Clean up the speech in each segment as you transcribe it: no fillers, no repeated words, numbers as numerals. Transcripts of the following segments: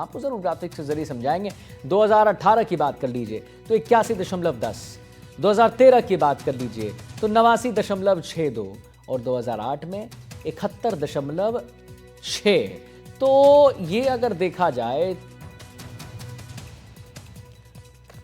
आपको जरूर ग्राफिक्स के जरिए समझाएंगे। 2018 की बात कर लीजिए तो 81.10, 2013 की बात कर लीजिए तो 89.62 और 2008 में 71.6। तो ये अगर देखा जाए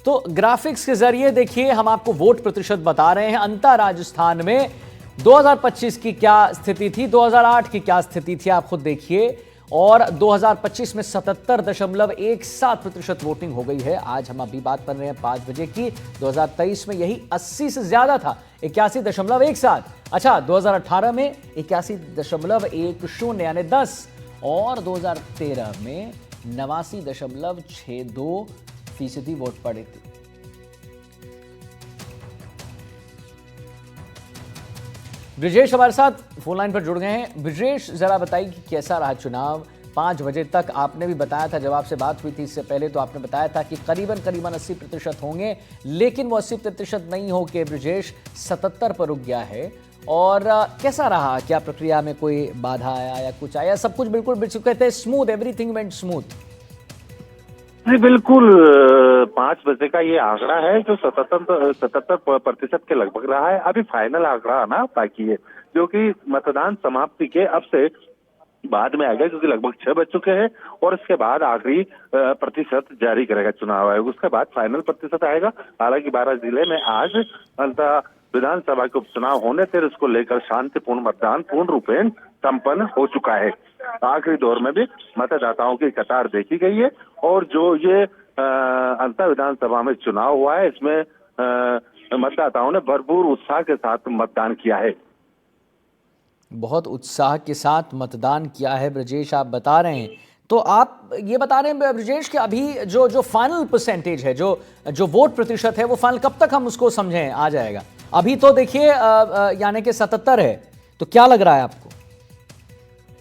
तो ग्राफिक्स के जरिए देखिए हम आपको वोट प्रतिशत बता रहे हैं। अंतर राजस्थान में 2025 की क्या स्थिति थी, 2008 की क्या स्थिति थी, आप खुद देखिए। और 2025 में 77.17% वोटिंग हो गई है। आज हम अभी बात कर रहे हैं 5 बजे की, 2023 में यही 80 से ज्यादा था, 81.17। अच्छा, 2018 में 81.10 यानी 10 और 2013 में 89.62% वोट पड़े थे। ब्रिजेश हमारे साथ फोन लाइन पर जुड़ गए हैं। ब्रिजेश, जरा बताइए कि कैसा रहा चुनाव 5 बजे तक? आपने भी बताया था, जब आपसे बात हुई थी इससे पहले, तो आपने बताया था कि करीबन 80% होंगे, लेकिन वो 80% नहीं हो के ब्रिजेश 77 पर रुक गया है। और कैसा रहा? क्या प्रक्रिया में कोई बाधा आया या कुछ आया? सब कुछ बिल्कुल कहते हैं स्मूथ, एवरीथिंग वेंट स्मूथ। जी बिल्कुल, 5 बजे का ये आंकड़ा है जो 77% के लगभग रहा है। अभी फाइनल आंकड़ा आना बाकी है, जो कि मतदान समाप्ति के अब से बाद में आएगा, क्योंकि लगभग 6 बज चुके हैं और इसके बाद आखिरी प्रतिशत जारी करेगा चुनाव आयोग। उसके बाद फाइनल प्रतिशत आएगा। हालांकि 12 जिले में आज अंतः विधानसभा के उपचुनाव होने थे, इसको लेकर शांतिपूर्ण मतदान पूर्ण रूपेण संपन्न हो चुका है। आखिरी दौर में भी मतदाताओं की कतार देखी गई है और जो ये अंतर विधानसभा में चुनाव हुआ है, इसमें मतदाताओं ने भरपूर उत्साह के साथ मतदान किया है। बहुत उत्साह के साथ मतदान किया है ब्रजेश, आप बता रहे हैं। तो आप ये बता रहे हैं ब्रजेश कि अभी जो फाइनल परसेंटेज है, जो वोट प्रतिशत है, वो फाइनल कब तक हम उसको समझें आ जाएगा? अभी तो देखिए यानी कि 77 है, तो क्या लग रहा है आपको?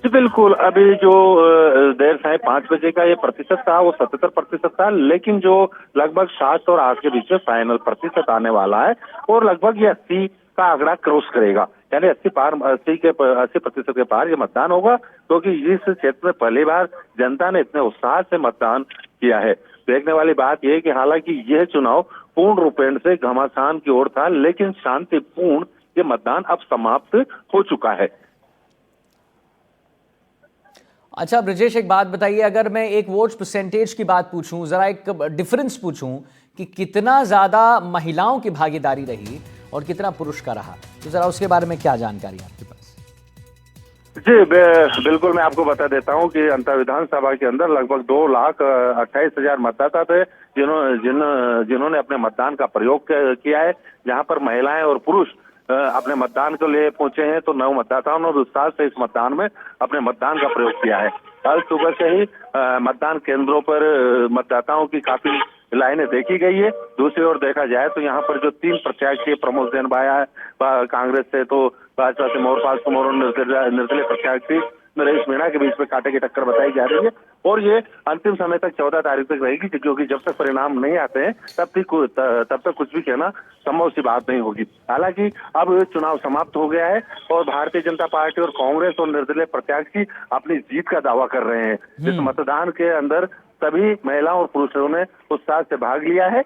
जी बिल्कुल, अभी जो देर साढ़े 5 बजे का ये प्रतिशत था वो 77% था, लेकिन जो लगभग 7 और 8 के बीच में फाइनल प्रतिशत आने वाला है और लगभग ये 80 का आंकड़ा क्रॉस करेगा, यानी 80% के पार ये मतदान होगा, क्योंकि इस क्षेत्र में पहली बार जनता ने इतने उत्साह से मतदान किया है। देखने वाली बात यह कि हालांकि यह चुनाव पूर्ण रूपेण से घमासान की ओर था, लेकिन शांतिपूर्ण ये मतदान अब समाप्त हो चुका है। अच्छा ब्रजेश, एक बात बताइए, अगर मैं एक वोट परसेंटेज की बात पूछूं, जरा एक डिफरेंस पूछूं कि कितना ज्यादा महिलाओं की भागीदारी रही और कितना पुरुष का रहा, तो जरा उसके बारे में क्या जानकारी है आपके पास? जी बिल्कुल, मैं आपको बता देता हूं कि अंतर विधानसभा के अंदर लगभग 2,28,000 मतदाता थे जिन्होंने अपने मतदान का प्रयोग किया है। जहां पर महिलाएं और पुरुष अपने मतदान के लिए पहुंचे हैं, तो 9 मतदाताओं ने उत्साह से इस मतदान में अपने मतदान का प्रयोग किया है। कल सुबह से ही मतदान केंद्रों पर मतदाताओं की काफी लाइनें देखी गई है। दूसरी ओर देखा जाए तो यहाँ पर जो 3 प्रत्याशी प्रमोद जैन बाया कांग्रेस से, तो भाजपा से मोहरपाल कुमार और निर्दलीय प्रत्याशी नरेश मीणा के बीच में कांटे की टक्कर बताई जा रही है और ये अंतिम समय तक 14 तारीख तक रहेगी, क्योंकि जब तक परिणाम नहीं आते हैं तब तक कुछ भी कहना संभव सी बात नहीं होगी। हालांकि अब चुनाव समाप्त हो गया है और भारतीय जनता पार्टी और कांग्रेस और निर्दलीय प्रत्याशी अपनी जीत का दावा कर रहे हैं। इस मतदान के अंदर सभी महिलाओं और पुरुषों ने उत्साह से भाग लिया है।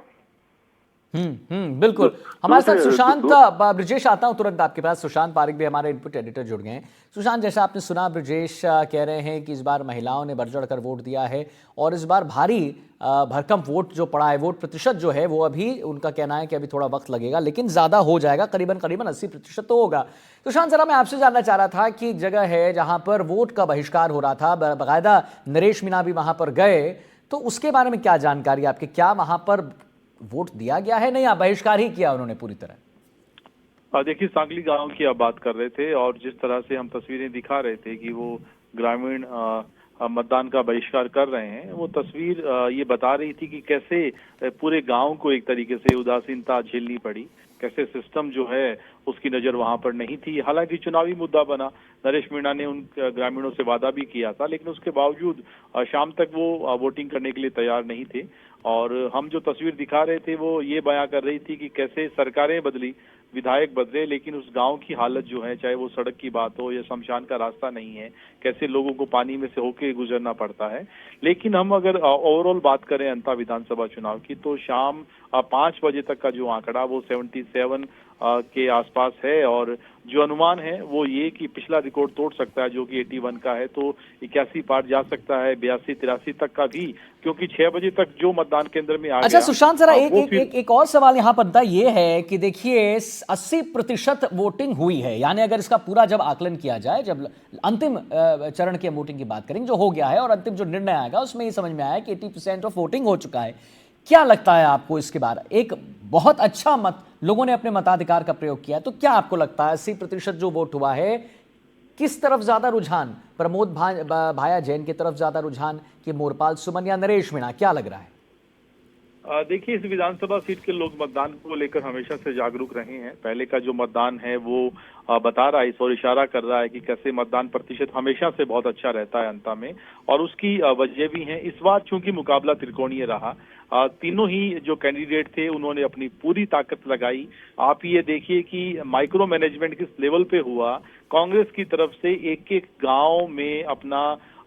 बिल्कुल। हमारे साथ सुशांत ब्रजेश, आता हूं तुरंत आपके पास। सुशांत पारिक भी हमारे इनपुट एडिटर जुड़ गए हैं। सुशांत, जैसा आपने सुना, ब्रजेश कह रहे हैं कि इस बार महिलाओं ने बढ़ चढ़कर वोट दिया है और इस बार भारी भरकम वोट जो पड़ा है, वोट प्रतिशत जो है वो अभी उनका कहना है कि अभी थोड़ा वक्त लगेगा, लेकिन ज्यादा हो जाएगा, करीबन 80% तो होगा। सुशांत, जरा मैं आपसे जानना चाह रहा था कि एक जगह है जहां पर वोट का बहिष्कार हो रहा था, बाकायदा नरेश मीणा भी वहां पर गए, तो उसके बारे में क्या जानकारी आपके? क्या वहां पर वोट दिया गया है, नहीं या बहिष्कार ही किया उन्होंने पूरी तरह? देखिए, सांगली गांव की आप बात कर रहे थे और जिस तरह से हम तस्वीरें दिखा रहे थे कि वो ग्रामीण मतदान का बहिष्कार कर रहे हैं, वो तस्वीर ये बता रही थी कि कैसे पूरे गांव को एक तरीके से उदासीनता झेलनी पड़ी, कैसे सिस्टम जो है उसकी नजर वहां पर नहीं थी। हालांकि चुनावी मुद्दा बना, नरेश मीणा ने उन ग्रामीणों से वादा भी किया था, लेकिन उसके बावजूद शाम तक वो वोटिंग करने के लिए तैयार नहीं थे। और हम जो तस्वीर दिखा रहे थे वो ये बयां कर रही थी कि कैसे सरकारें बदली, विधायक बदले, लेकिन उस गांव की हालत जो है, चाहे वो सड़क की बात हो या शमशान का रास्ता नहीं है, कैसे लोगों को पानी में से होके गुजरना पड़ता है। लेकिन हम अगर ओवरऑल बात करें अंता विधानसभा चुनाव की, तो शाम 5 बजे तक का जो आंकड़ा वो 77 के आसपास है, और जो अनुमान है वो ये कि पिछला रिकॉर्ड तोड़ सकता है जो कि 81 का है, तो 81 पार जा सकता है, 82-83 तक का भी, क्योंकि 6 बजे तक जो मतदान केंद्र में आ अच्छा गया। सुशांत, जरा वो एक फिर एक एक और सवाल यहां बनता ये है कि देखिए 80% वोटिंग हुई है, यानी अगर इसका पूरा जब आकलन किया जाए, जब अंतिम चरण की वोटिंग की बात करेंगे जो हो गया है और अंतिम जो निर्णय आएगा उसमें ये समझ में आया कि 80% ऑफ वोटिंग हो चुका है। क्या लगता है आपको इसके बारे, एक बहुत अच्छा मत लोगों ने अपने मताधिकार का प्रयोग किया, तो क्या आपको लगता है 80% जो वोट हुआ है किस तरफ ज्यादा रुझान, प्रमोद भाया जैन की तरफ ज्यादा रुझान कि मोरपाल सुमन या नरेश मीणा, क्या लग रहा है? देखिए, इस विधानसभा सीट के लोग मतदान को लेकर हमेशा से जागरूक रहे हैं। पहले का जो मतदान है वो बता रहा है, इस और इशारा कर रहा है कि कैसे मतदान प्रतिशत हमेशा से बहुत अच्छा रहता है अंता में, और उसकी वजह भी है। इस बार चूंकि मुकाबला त्रिकोणीय रहा, तीनों ही जो कैंडिडेट थे उन्होंने अपनी पूरी ताकत लगाई। आप ये देखिए कि माइक्रो मैनेजमेंट किस लेवल पे हुआ। कांग्रेस की तरफ से एक एक गांव में अपना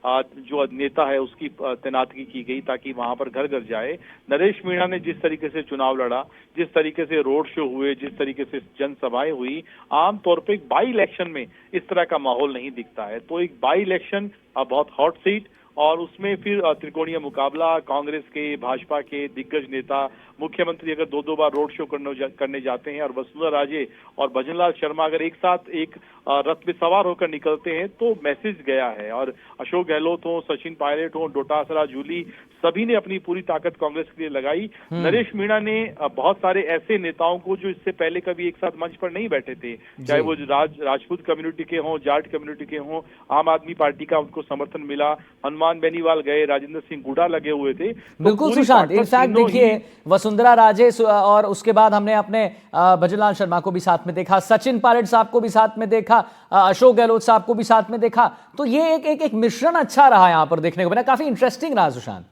जो नेता है उसकी तैनाती की गई ताकि वहां पर घर घर जाए। नरेश मीणा ने जिस तरीके से चुनाव लड़ा, जिस तरीके से रोड शो हुए, जिस तरीके से जनसभाएं हुई, आमतौर पे एक बाई इलेक्शन में इस तरह का माहौल नहीं दिखता है। तो एक बाई इलेक्शन बहुत हॉट सीट, और उसमें फिर त्रिकोणीय मुकाबला, कांग्रेस के, भाजपा के दिग्गज नेता, मुख्यमंत्री अगर दो बार रोड शो करने जाते हैं, और वसुंधरा राजे और भजनलाल शर्मा अगर एक साथ एक रथ में सवार होकर निकलते हैं तो मैसेज गया है। और अशोक गहलोत हो, सचिन पायलट हो, डोटासरा जूली, सभी ने अपनी पूरी ताकत कांग्रेस के लिए लगाई। नरेश मीणा ने बहुत सारे ऐसे नेताओं को जो इससे पहले कभी एक साथ मंच पर नहीं बैठे थे, चाहे वो राजपूत कम्युनिटी के हों, जाट कम्युनिटी के हों, आम आदमी पार्टी का उनको समर्थन मिला। हनुमान बेनीवाल गए, राजेंद्र सिंह गुडा लगे हुए थे। तो बिल्कुल सुशांत, इनफैक्ट देखिए वसुंधरा राजे और उसके बाद हमने अपने भजनलाल शर्मा को भी साथ में देखा, सचिन पायलट साहब को भी साथ में देखा, अशोक गहलोत साहब को भी साथ में देखा। तो ये एक मिश्रण अच्छा रहा यहां पर देखने को मिला, काफी इंटरेस्टिंग रहा सुशांत।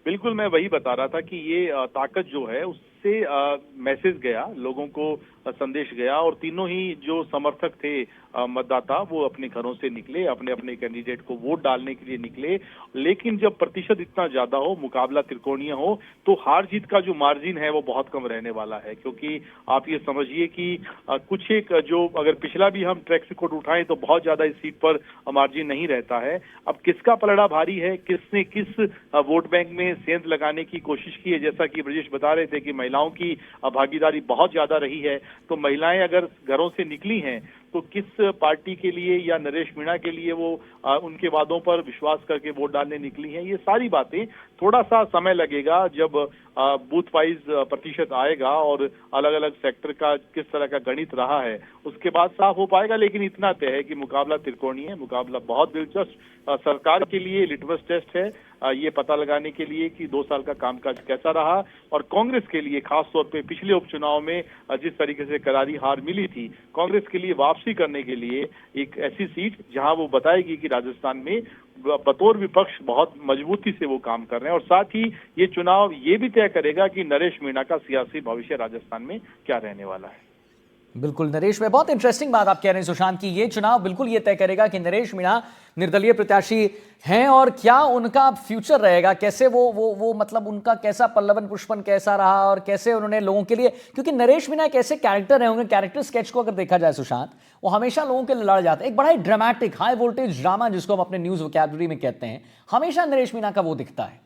बिल्कुल, मैं वही बता रहा था कि ये ताकत जो है उससे मैसेज गया, लोगों को संदेश गया, और तीनों ही जो समर्थक थे मतदाता वो अपने घरों से निकले, अपने अपने कैंडिडेट को वोट डालने के लिए निकले। लेकिन जब प्रतिशत इतना ज्यादा हो, मुकाबला त्रिकोणीय हो, तो हार जीत का जो मार्जिन है वो बहुत कम रहने वाला है। क्योंकि आप ये समझिए कि कुछ एक जो अगर पिछला भी हम ट्रैक रिकॉर्ड उठाएं तो बहुत ज्यादा इस सीट पर मार्जिन नहीं रहता है। अब किसका पलड़ा भारी है, किसने किस वोट बैंक में सेंध लगाने की कोशिश की है, जैसा कि ब्रजेश बता रहे थे कि महिलाओं की भागीदारी बहुत ज्यादा रही है। तो महिलाएं अगर घरों से निकली हैं तो किस पार्टी के लिए या नरेश मीणा के लिए वो उनके वादों पर विश्वास करके वोट डालने निकली हैं, ये सारी बातें थोड़ा सा समय लगेगा जब बूथ वाइज प्रतिशत आएगा और अलग अलग सेक्टर का किस तरह का गणित रहा है उसके बाद साफ हो पाएगा। लेकिन इतना तय है कि मुकाबला त्रिकोणीय है, मुकाबला बहुत दिलचस्प सरकार के लिए लिटमस टेस्ट है ये पता लगाने के लिए कि 2 साल का कामकाज कैसा रहा, और कांग्रेस के लिए खास तौर पे पिछले उपचुनाव में जिस तरीके से करारी हार मिली थी, कांग्रेस के लिए वापसी करने के लिए एक ऐसी सीट जहां वो बताएगी कि राजस्थान में बतौर विपक्ष बहुत मजबूती से वो काम कर रहे हैं। और साथ ही ये चुनाव ये भी तय करेगा कि नरेश मीणा का सियासी भविष्य राजस्थान में क्या रहने वाला है। बिल्कुल नरेश, में बहुत इंटरेस्टिंग बात आप कह रहे हैं सुशांत की, ये चुनाव बिल्कुल ये तय करेगा कि नरेश मीणा निर्दलीय प्रत्याशी हैं और क्या उनका फ्यूचर रहेगा, कैसे वो मतलब उनका कैसा पल्लवन पुष्पन कैसा रहा और कैसे उन्होंने लोगों के लिए, क्योंकि नरेश मीणा एक ऐसे कैरेक्टर है, उनके कैरेक्टर स्केच को अगर देखा जाए सुशांत, वो हमेशा लोगों के लिए लड़ जाते हैं। एक बड़ा ही ड्रामेटिक हाई वोल्टेज ड्रामा जिसको हम अपने न्यूज वोकैबुलरी में कहते हैं, हमेशा नरेश मीणा का वो दिखता है।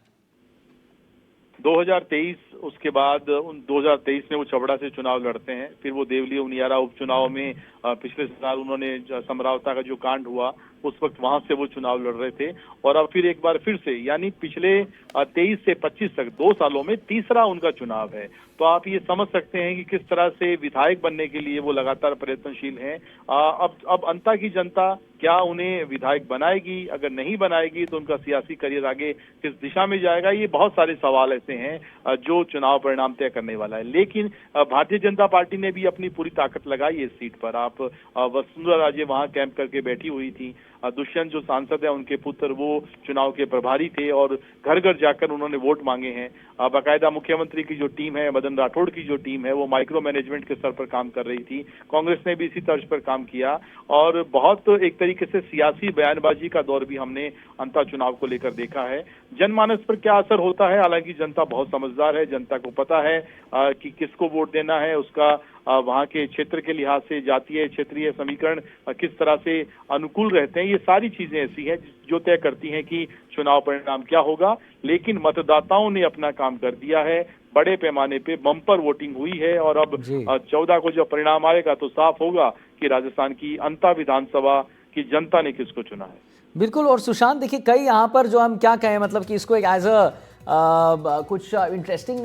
2023 उसके बाद 2023 में वो छबड़ा से चुनाव लड़ते हैं, फिर वो देवली उनियारा उपचुनाव में पिछले साल उन्होंने समरावता का जो कांड हुआ उस वक्त वहां से वो चुनाव लड़ रहे थे, और अब फिर एक बार फिर से यानी पिछले 23 से 25 तक 2 सालों में तीसरा उनका चुनाव है। तो आप ये समझ सकते हैं कि किस तरह से विधायक बनने के लिए वो लगातार प्रयत्नशील हैं। अब अंता की जनता क्या उन्हें विधायक बनाएगी, अगर नहीं बनाएगी तो उनका सियासी करियर आगे किस दिशा में जाएगा, ये बहुत सारे सवाल ऐसे हैं जो चुनाव परिणाम तय करने वाला है। लेकिन भारतीय जनता पार्टी ने भी अपनी पूरी ताकत लगाई है इस सीट पर। आप वसुंधरा राजे वहां कैंप करके बैठी हुई थी, दुष्यंत जो सांसद है उनके पुत्र वो चुनाव के प्रभारी थे और घर घर जाकर उन्होंने वोट मांगे हैं। बाकायदा मुख्यमंत्री की जो टीम है, मदन राठौड़ की जो टीम है, वो माइक्रो मैनेजमेंट के स्तर पर काम कर रही थी। कांग्रेस ने भी इसी तर्ज पर काम किया और बहुत एक तरीके से सियासी बयानबाजी का दौर भी हमने अंता चुनाव को लेकर देखा है। जनमानस पर क्या असर होता है, हालांकि जनता बहुत समझदार है, जनता को पता है कि किसको वोट देना है, उसका वहां के क्षेत्र के लिहाज से जातीय क्षेत्रीय समीकरण किस तरह से अनुकूल रहते हैं। ये सारी चीजें ऐसी हैं जो तय करती हैं कि चुनाव परिणाम क्या होगा। लेकिन मतदाताओं ने अपना काम कर दिया है, बड़े पैमाने पे बम्पर वोटिंग हुई है और अब 14 को जब परिणाम आएगा तो साफ होगा कि राजस्थान की अंता विधानसभा की जनता ने किसको चुना है। बिल्कुल। और सुशांत देखिए, कई यहाँ पर जो हम क्या कहें, मतलब कि इसको एक एज अ कुछ इंटरेस्टिंग